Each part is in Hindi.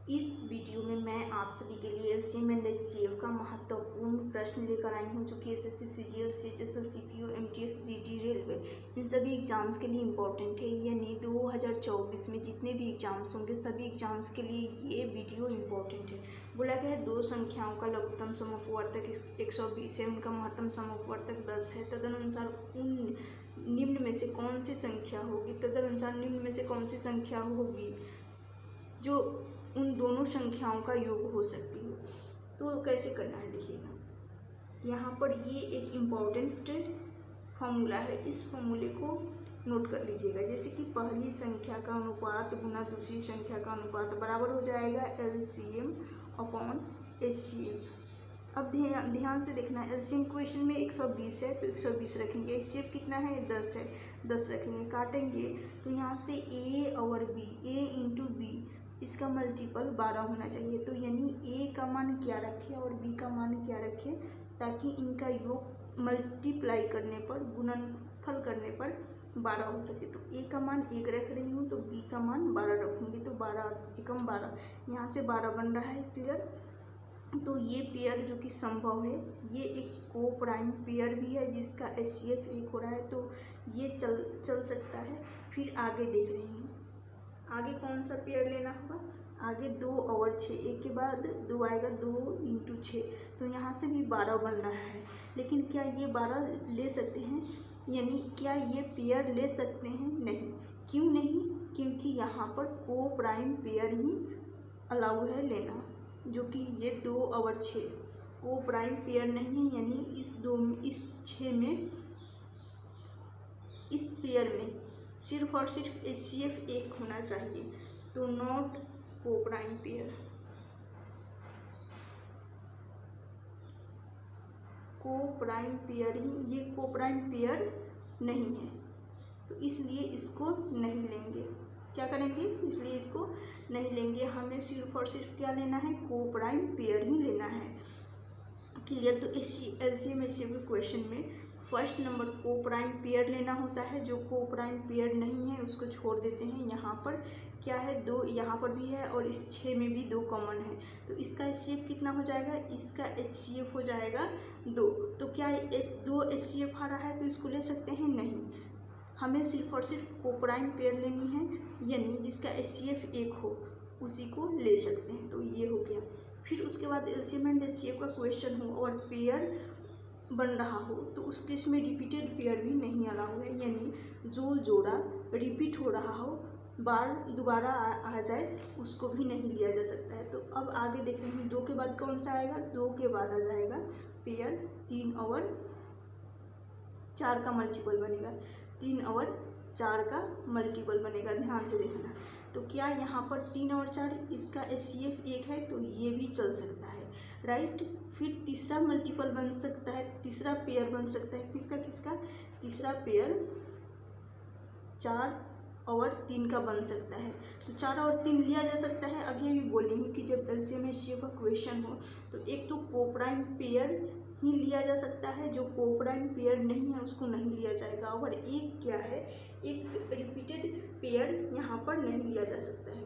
इस वीडियो में मैं आप सभी के लिए एलसीएम एंड एचसीएफ का महत्वपूर्ण प्रश्न लेकर आई हूँ, जो कि SSC, CGL, CHSL, CPO, MTS, GD, railway इन सभी एग्ज़ाम्स के लिए इम्पोर्टेंट है। यानी 2024 में जितने भी एग्ज़ाम्स होंगे सभी एग्ज़ाम्स के लिए ये वीडियो इम्पोर्टेंट है। बोला गया है दो संख्याओं का लघुत्तम समअपवर्तक 120 है, उनका महत्तम समअपवर्तक 10 है। तदनुसार उन निम्न में से कौन सी संख्या होगी निम्न में से कौन सी संख्या होगी जो उन दोनों संख्याओं का योग हो सकती हो। तो कैसे करना है देखिएगा, यहाँ पर ये एक इम्पॉर्टेंट फॉर्मूला है, इस फॉर्मूले को नोट कर लीजिएगा। जैसे कि पहली संख्या का अनुपात गुना दूसरी संख्या का अनुपात बराबर हो जाएगा एलसीएम अपॉन एचसीएफ। अब ध्यान से देखना, एलसीएम क्वेश्चन में 120 है तो 120 रखेंगे, एचसीएफ कितना है 10 है, 10 रखेंगे, काटेंगे तो यहाँ से ए और बी, ए इंटू बी, इसका मल्टीपल 12 होना चाहिए। तो यानी ए का मान क्या रखें और बी का मान क्या रखें, ताकि इनका योग मल्टीप्लाई करने पर, गुणनफल करने पर 12 हो सके। तो ए का मान 1 रख रही हूँ तो बी का मान 12 रखूँगी, तो 12 एकम 12, यहाँ से 12 बन रहा है। क्लियर। तो ये पेयर जो कि संभव है, ये एक को प्राइम पेयर भी है जिसका एचसीएफ 1 हो रहा है, तो ये चल सकता है। फिर आगे देख रही हूँ, आगे कौन सा पेयर लेना होगा, आगे 2 और 6, एक के बाद 2 आएगा, 2 इंटू 6, तो यहाँ से भी 12 बन रहा है। लेकिन क्या ये 12 ले सकते हैं, यानी क्या ये पेयर ले सकते हैं, नहीं। क्यों नहीं, क्योंकि यहाँ पर को प्राइम पेयर ही अलाउ है लेना, जो कि ये 2 और 6 को प्राइम पेयर नहीं है। यानी इस 6 में, इस पेयर में सिर्फ और सिर्फ एचसीएफ 1 होना चाहिए, तो नॉट को प्राइम पेयर, को प्राइम पेयर ही, ये को प्राइम पेयर नहीं है, तो इसलिए इसको नहीं लेंगे। क्या करेंगे, इसलिए इसको नहीं लेंगे। हमें सिर्फ और सिर्फ क्या लेना है, को प्राइम पेयर ही लेना है। क्लियर। तो एलसीएम एचसीएफ क्वेश्चन में फर्स्ट नंबर को प्राइम पेयर लेना होता है, जो को प्राइम पेयर नहीं है उसको छोड़ देते हैं। यहाँ पर क्या है, 2 यहाँ पर भी है और इस 6 में भी 2 कॉमन है, तो इसका एचसीएफ कितना हो जाएगा, इसका एचसीएफ हो जाएगा 2। तो क्या 2 एचसीएफ आ रहा है तो इसको ले सकते हैं, नहीं। हमें सिर्फ और सिर्फ को प्राइम पेयर लेनी है, यानी जिसका एचसीएफ 1 हो उसी को ले सकते हैं। तो ये हो गया। फिर उसके बाद एलसीएम एंड एचसीएफ का क्वेश्चन हो और पेयर बन रहा हो, तो उस केस में रिपीटेड पेयर भी नहीं अलाउ है, यानी जो जोड़ा रिपीट हो रहा हो, दोबारा आ जाए, उसको भी नहीं लिया जा सकता है। तो अब आगे देख रहे हैं, 2 के बाद कौन सा आएगा, 2 के बाद आ जाएगा पेयर 3 और 4 का मल्टीपल बनेगा, 3 और 4 का मल्टीपल बनेगा। ध्यान से देखना, तो क्या यहाँ पर 3 और 4, इसका एचसीएफ 1 है तो ये भी चल सकता है, राइट। फिर तीसरा मल्टीपल बन सकता है, तीसरा पेयर बन सकता है, किसका, तीसरा पेयर 4 और 3 का बन सकता है। तो 4 और 3 लिया जा सकता है। अभी भी बोलेंगे कि जब एलसीएम एचसीएफ का क्वेश्चन हो तो एक तो को प्राइम पेयर ही लिया जा सकता है, जो को प्राइम पेयर नहीं है उसको नहीं लिया जाएगा, और एक क्या है, एक रिपीटेड पेयर यहाँ पर नहीं लिया जा सकता है।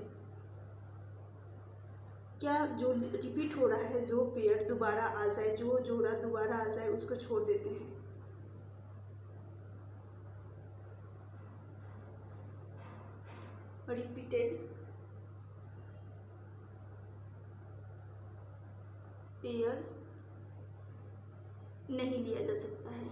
क्या जो रिपीट हो रहा है, जो पेयर दोबारा आ जाए, जो जोड़ा दोबारा आ जाए, उसको छोड़ देते हैं। रिपीटेड पेयर नहीं लिया जा सकता है,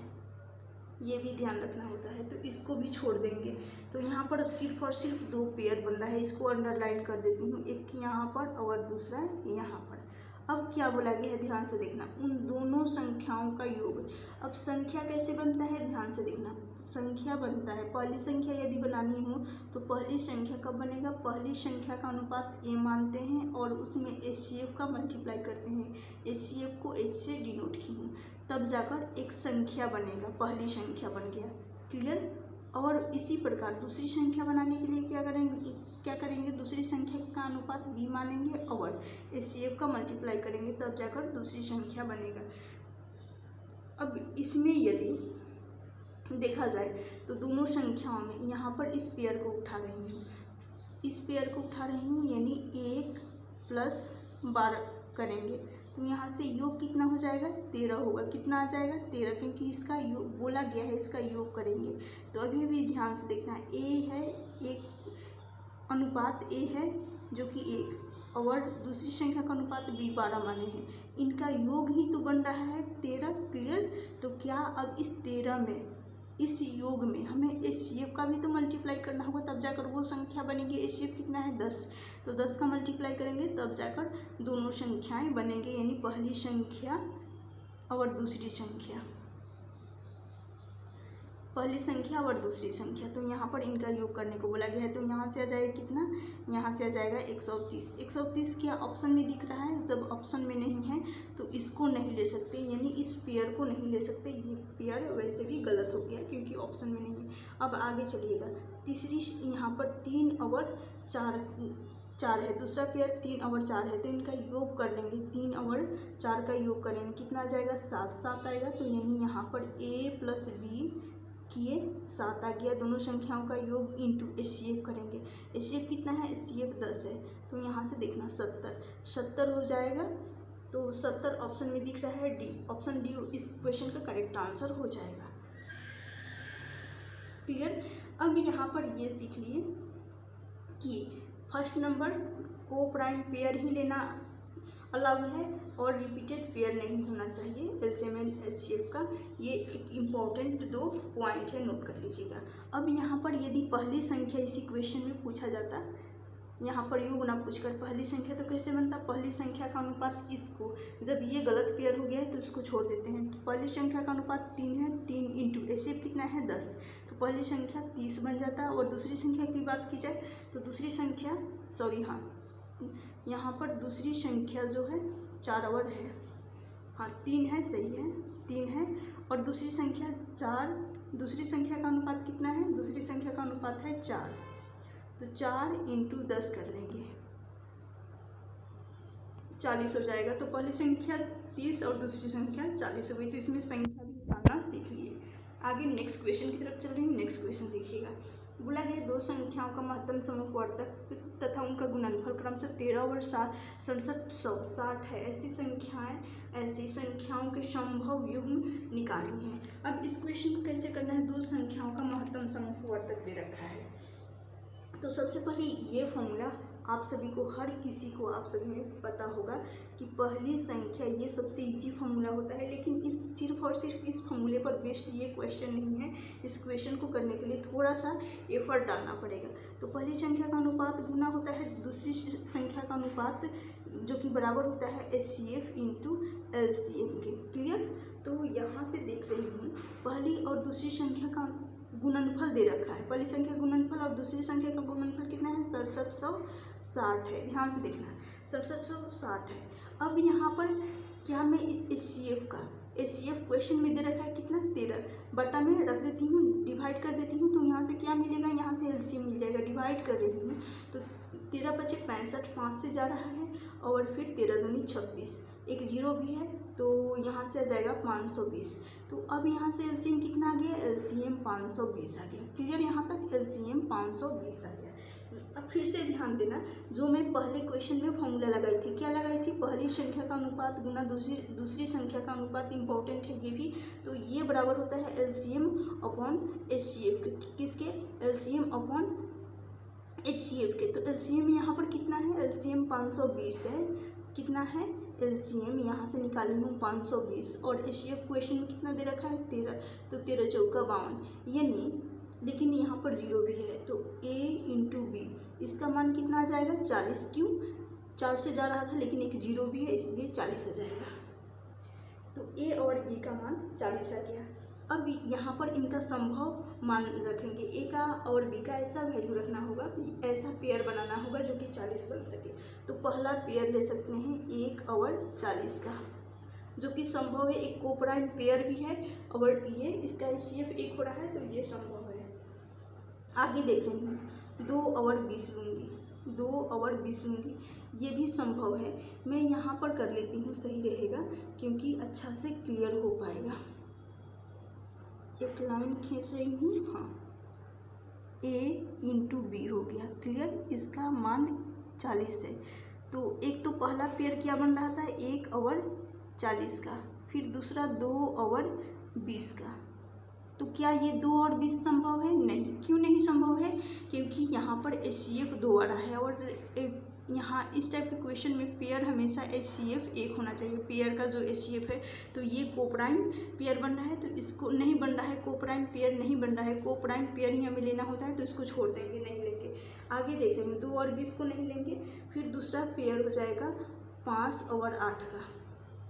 ये भी ध्यान रखना होता है, तो इसको भी छोड़ देंगे। तो यहाँ पर सिर्फ और सिर्फ 2 पेयर बन रहा है, इसको अंडरलाइन कर देती हूँ, एक यहाँ पर और दूसरा यहाँ पर। अब क्या बोला गया है, ध्यान से देखना, उन दोनों संख्याओं का योग। अब संख्या कैसे बनता है, ध्यान से देखना, संख्या बनता है, पहली संख्या यदि बनानी हो तो पहली संख्या कब बनेगा, पहली संख्या का अनुपात a मानते हैं और उसमें एचसीएफ का मल्टीप्लाई करते हैं, एचसीएफ को h से डिनोट की हूँ, तब जाकर एक संख्या बनेगा, पहली संख्या बन गया। क्लियर। और इसी प्रकार दूसरी संख्या बनाने के लिए क्या करेंगे, दूसरी संख्या का अनुपात b मानेंगे और एचसीएफ का मल्टीप्लाई करेंगे, तब जाकर दूसरी संख्या बनेगा। अब इसमें यदि देखा जाए तो दोनों संख्याओं में यहाँ पर इस पेयर को उठा रही हूँ, इस पेयर को उठा रही हूँ, यानी 1 प्लस 12 करेंगे तो यहाँ से योग कितना हो जाएगा 13 होगा। कितना आ जाएगा 13, क्योंकि इसका योग बोला गया है, इसका योग करेंगे। तो अभी भी ध्यान से देखना, ए है एक अनुपात ए है जो कि 1 और दूसरी संख्या का अनुपात b 12 माने हैं, इनका योग ही तो बन रहा है 13। क्लियर। तो क्या अब इस 13 में, इस योग में हमें HCF का भी तो मल्टीप्लाई करना होगा, तब जाकर वो संख्या बनेगी। HCF कितना है 10, तो 10 का मल्टीप्लाई करेंगे तब जाकर दोनों संख्याएं बनेंगे, यानी पहली संख्या और दूसरी संख्या, पहली संख्या और दूसरी संख्या। तो यहाँ पर इनका योग करने को बोला गया है। तो यहाँ से आ जाएगा कितना, यहाँ से आ जाएगा 130। 130 क्या ऑप्शन में दिख रहा है? जब ऑप्शन में नहीं है तो इसको नहीं ले सकते, यानी इस पेयर को नहीं ले सकते। ये पेयर वैसे भी गलत हो गया क्योंकि ऑप्शन में नहीं है। अब आगे चलिएगा, तीसरी यहाँ पर 3 और 4 है, दूसरा पेयर 3 और 4 है, तो इनका योग कर लेंगे। 3 और 4 का योग करेंगे, कितना आ जाएगा 7 आएगा। तो यानी यहाँ पर a प्लस b किए 7 आ गया। दोनों संख्याओं का योग इंटू HCF करेंगे। HCF कितना है? HCF 10 है, तो यहाँ से देखना 70 हो जाएगा। तो 70 ऑप्शन में दिख रहा है डी, ऑप्शन डी इस क्वेश्चन का करेक्ट आंसर हो जाएगा। क्लियर। अब यहाँ पर ये सीख लिए कि फर्स्ट नंबर को प्राइम पेयर ही लेना अलाउ है और रिपीटेड पेयर नहीं होना चाहिए एलसीएम एंड एचसीएफ का। ये एक इम्पॉर्टेंट 2 पॉइंट है, नोट कर लीजिएगा। अब यहाँ पर यदि पहली संख्या इसी क्वेश्चन में पूछा जाता, यहाँ पर योग ना पूछकर पहली संख्या, तो कैसे बनता? पहली संख्या का अनुपात इसको, जब ये गलत पेयर हो गया है तो इसको छोड़ देते हैं। तो पहली संख्या का अनुपात 3 है, 3 इंटू एचसीएफ कितना है 10, तो पहली संख्या 30 बन जाता है। और दूसरी संख्या की बात की जाए तो दूसरी संख्या यहाँ पर दूसरी संख्या जो है 4 और है, 3 है, सही है 3 है। और दूसरी संख्या 4, दूसरी संख्या का अनुपात कितना है? दूसरी संख्या का अनुपात है 4, तो 4 इंटू 10 कर लेंगे, 40 हो जाएगा। तो पहली संख्या 30 और दूसरी संख्या 40 हो गई। तो इसमें संख्या भी निकालना सीख लिए। आगे नेक्स्ट क्वेश्चन की तरफ चल रही हूँ। नेक्स्ट क्वेश्चन देखिएगा, बोला गया 2 संख्याओं का महत्तम समवर्तक तथा उनका गुणनफल क्रमशः 13 और 6760 है। ऐसी संख्याओं के संभव युग्म निकालनी है। अब इस क्वेश्चन को कैसे करना है? 2 संख्याओं का महत्तम समवर्तक दे रखा है, तो सबसे पहले ये फॉर्मूला आप सभी को, हर किसी को, आप सभी में पता होगा कि पहली संख्या, ये सबसे इजी फॉर्मूला होता है। लेकिन इस सिर्फ और सिर्फ इस फॉर्मूले पर बेस्ड ये क्वेश्चन नहीं है। इस क्वेश्चन को करने के लिए थोड़ा सा एफर्ट डालना पड़ेगा। तो पहली संख्या का अनुपात गुना होता है दूसरी संख्या का अनुपात, जो कि बराबर होता है HCF इंटू LCM के। क्लियर। तो यहाँ से देख रही हूँ पहली और दूसरी संख्या का गुणनफल दे रखा है। पहली संख्या गुणनफल और दूसरी संख्या का गुणनफल कितना है? 6760 है। ध्यान से देखना, 6760 है। अब यहाँ पर क्या मैं इस HCF क्वेश्चन में दे रखा है कितना? 13 बटा में रख देती हूँ, डिवाइड कर देती हूँ, तो यहाँ से क्या मिलेगा? यहाँ से LCM मिल जाएगा। डिवाइड कर रही हूँ तो 13 बचे 65, 5 से जा रहा है, और फिर 13 दूनी 26, एक जीरो भी है, तो यहाँ से आ जाएगा 520। तो अब यहाँ से LCM कितना आ गया? LCM 520 आ गया। क्लियर। यहाँ तक LCM 520 आ गया। अब फिर से ध्यान देना, जो मैं पहले क्वेश्चन में फॉर्मूला लगाई थी, क्या लगाई थी? पहली संख्या का अनुपात गुना दूसरी संख्या का अनुपात। इंपॉर्टेंट है ये भी। तो ये बराबर होता है LCM अपॉन HCF। किसके? LCM अपॉन HCF के। तो LCM यहाँ पर कितना है? LCM 520 है। कितना है? LCM यहाँ से निकाली हूँ 520, और HCF क्वेश्चन में कितना दे रखा है? 13, तो 13 चौका 52, यानी, लेकिन यहाँ पर जीरो भी है, तो A इंटू B, इसका मान कितना आ जाएगा? 40। क्यों? 4 से जा रहा था, लेकिन एक जीरो भी है, इसलिए 40 आ जाएगा। तो A और B का मान 40 आ गया। अब यहाँ पर इनका संभव मान रखेंगे। A का और B का ऐसा वैल्यू रखना होगा, ऐसा पेयर बनाना होगा जो कि 40 बन सके। तो पहला पेयर ले सकते हैं 1 और 40 का, जो कि संभव है। एक कोप्राइम पेयर भी है, और ये इसका HCF 1 हो रहा है, तो ये संभव है। आगे देख रही हूँ 2 और 20 लूँगी, 2 और 20 लूँगी, ये भी संभव है। मैं यहाँ पर कर लेती हूँ, सही रहेगा, क्योंकि अच्छा से क्लियर हो पाएगा। एक लाइन खींच रही हूँ, A इंटू B हो गया। क्लियर। इसका मान 40 है, तो एक तो पहला पेयर क्या बन रहा था 1/40 का, फिर दूसरा 2/20 का। तो क्या ये 2 और 20 संभव है? नहीं। क्यों नहीं संभव है? क्योंकि यहाँ पर HCF 2 आ रहा है और यहाँ इस टाइप के क्वेश्चन में पेयर हमेशा HCF 1 होना चाहिए। पेयर का जो HCF है, तो ये कोप्राइम पेयर बन रहा है, तो इसको नहीं बन रहा है, कोप्राइम पेयर नहीं बन रहा है, कोप्राइम पेयर ही हमें लेना होता है, तो इसको छोड़ देंगे, नहीं लेंगे। आगे देख लेंगे, 2 और 20 को नहीं लेंगे। फिर दूसरा पेयर हो जाएगा 5/8 का।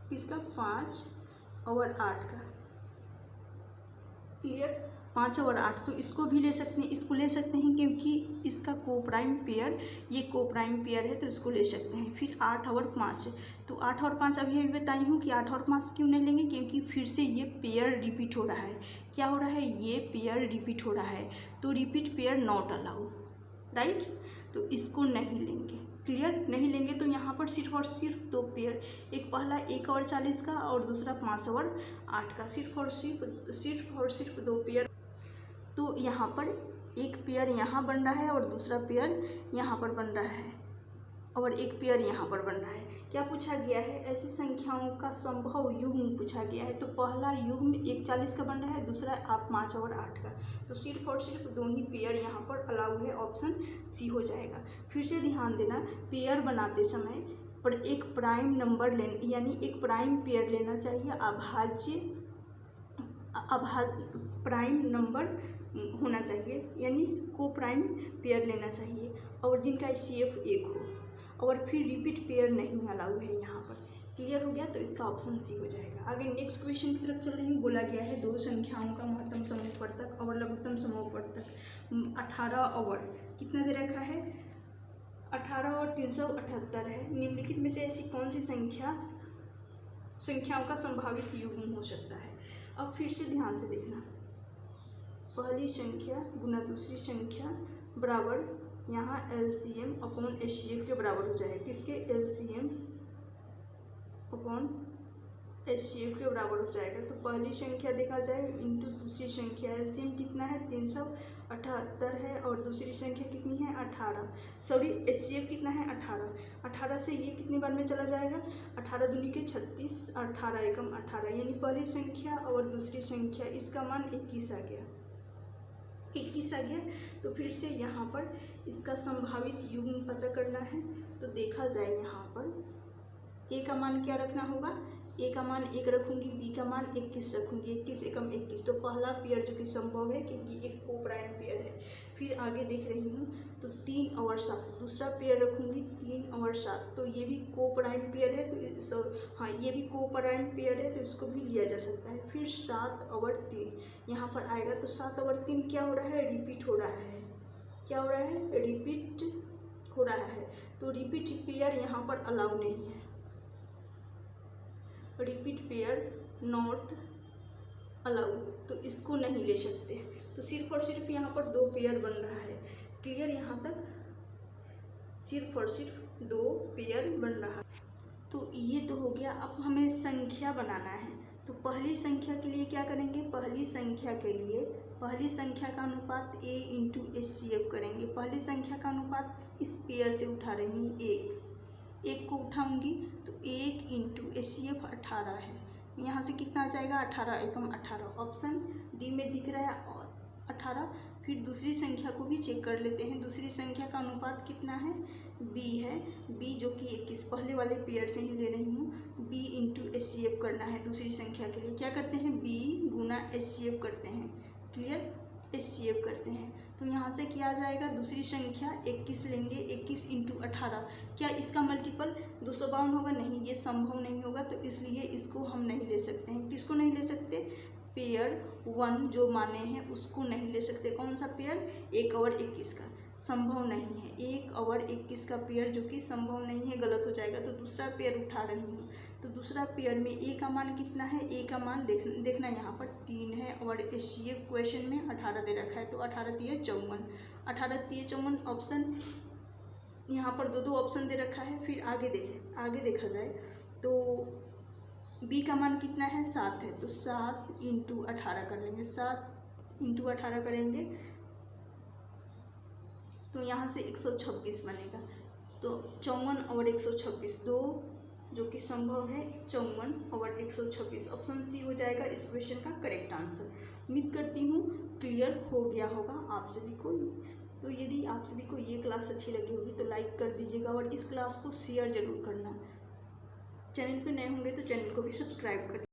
किसका? 5/8 का। क्लियर? 5/8, तो इसको भी ले सकते हैं, इसको ले सकते हैं क्योंकि इसका कोप्राइम पेयर, ये कोप्राइम पेयर है, तो इसको ले सकते हैं। फिर 8/5, तो 8 और 5 अभी बताई हूँ कि 8 और 5 क्यों नहीं लेंगे, क्योंकि फिर से ये पेयर रिपीट हो रहा है। क्या हो रहा है? ये पेयर रिपीट हो रहा है, तो repeat pair not allow, right? तो इसको नहीं लेंगे। क्लियर? नहीं लेंगे, तो यहाँ पर सिर्फ और सिर्फ 2 पेयर, एक पहला 1/40 का और दूसरा 5/8 का, सिर्फ और सिर्फ 2 पेयर। तो यहाँ पर एक पेयर यहाँ बन रहा है और दूसरा पेयर यहाँ पर बन रहा है और एक पेयर यहाँ पर बन रहा है। क्या पूछा गया है? ऐसी संख्याओं का संभव युग्म पूछा गया है। तो पहला युग्म 1/40 का बन रहा है, दूसरा 5/8 का, तो सिर्फ और सिर्फ 2 ही पेयर यहाँ पर अलाउ है, ऑप्शन सी हो जाएगा। फिर से ध्यान देना, पेयर बनाते समय पर एक प्राइम नंबर लेना, यानी एक प्राइम पेयर लेना चाहिए, प्राइम नंबर होना चाहिए, यानी को प्राइम पेयर लेना चाहिए और जिनका HCF 1 हो, और फिर रिपीट पेयर नहीं अलाउ है यहाँ पर। क्लियर हो गया? तो इसका ऑप्शन सी हो जाएगा। आगे नेक्स्ट क्वेश्चन की तरफ चल रही हूँ। बोला गया है 2 संख्याओं का महत्तम समूहवर्तक और लघुत्तम समूहवर्तक 18 और कितना दे रखा है? 18 और 378 है। निम्नलिखित में से ऐसी कौन सी संख्याओं का संभावित युग्म हो सकता है? अब फिर से ध्यान से देखना, पहली संख्या गुना दूसरी संख्या बराबर यहाँ LCM अपॉन HCF के बराबर हो जाएगा। किसके? LCM अपॉन HCF के बराबर हो जाएगा। तो पहली संख्या देखा जाए इंटू दूसरी संख्या, LCM कितना है? 378 है और दूसरी संख्या कितनी है? 18। सॉरी, HCF कितना है? 18। 18 से ये कितनी बार में चला जाएगा? 18 दूनी के 36, 18 एकम 18, यानी पहली संख्या और दूसरी संख्या, इसका मान 21 आ गया, 21 आ गया। तो फिर से यहाँ पर इसका संभावित युग्म पता करना है। तो देखा जाए यहाँ पर A का मान क्या रखना होगा? A का मान 1 रखूँगी, B का मान 21 रखूँगी, 21 एकम 21, तो पहला पेयर जो कि संभव है क्योंकि एक कोप्राइम पेयर है। फिर आगे देख रही हूँ, तो 3 और 7, दूसरा पेयर रखूँगी 3 और 7, तो ये भी कोप्राइम पेयर है, तो हाँ ये भी कोप्राइम पेयर है, तो इसको भी लिया जा सकता है। फिर 7 और 3 यहाँ पर आएगा, तो 7 और 3 क्या हो रहा है? रिपीट हो रहा है। क्या हो रहा है? रिपीट हो रहा है, तो रिपीट पेयर यहाँ पर अलाउ नहीं है, रिपीट पेयर नॉट अलाउ, तो इसको नहीं ले सकते। तो सिर्फ और सिर्फ यहाँ पर 2 पेयर बन रहा है। क्लियर? यहाँ तक सिर्फ और सिर्फ 2 पेयर बन रहा है। तो ये तो हो गया। अब हमें संख्या बनाना है, तो पहली संख्या के लिए क्या करेंगे? पहली संख्या के लिए पहली संख्या का अनुपात A इंटू HCF करेंगे। पहली संख्या का अनुपात इस पेयर से उठा रही हूँ, 1 को उठाऊंगी, तो 1 इंटू HCF 18 है, यहाँ से कितना आ जाएगा? 18 एकम 18, ऑप्शन डी में दिख रहा है 18। फिर दूसरी संख्या को भी चेक कर लेते हैं। दूसरी संख्या का अनुपात कितना है? B है, B जो कि 21, पहले वाले पेयर से ही ले रही हूँ। B इंटू HCF करना है दूसरी संख्या के लिए। क्या करते हैं? B गुना HCF करते हैं। क्लियर? HCF करते हैं, तो यहाँ से क्या आ जाएगा? दूसरी संख्या 21 लेंगे, 21 इंटू 18, क्या इसका मल्टीपल 252 होगा? नहीं, ये संभव नहीं होगा, तो इसलिए इसको हम नहीं ले सकते हैं। किसको नहीं ले सकते? पेयर 1 जो माने हैं उसको नहीं ले सकते। कौन सा पेयर? 1 और 21 का, संभव नहीं है। 1 और 21 का पेयर जो कि संभव नहीं है, गलत हो जाएगा। तो दूसरा पेयर उठा रही हूँ, तो दूसरा पेयर में A का मान कितना है? A का मान देखना यहाँ पर 3 है और HCF क्वेश्चन में 18 दे रखा है, तो 18 3 54, 18 3 54, ऑप्शन यहाँ पर 2 ऑप्शन दे रखा है। फिर आगे देखा जाए तो B का मान कितना है? 7 है, तो 7 इंटू 18 कर लेंगे, 7 इंटू 18 करेंगे तो यहाँ से 126 बनेगा। तो 54 और 126 दो जो कि संभव है, 54 और 126 ऑप्शन सी हो जाएगा इस क्वेश्चन का करेक्ट आंसर। उम्मीद करती हूँ क्लियर हो गया होगा आप सभी को। तो यदि आप सभी को ये क्लास अच्छी लगी होगी तो लाइक कर दीजिएगा और इस क्लास को शेयर जरूर करना। चैनल पर नए होंगे तो चैनल को भी सब्सक्राइब कर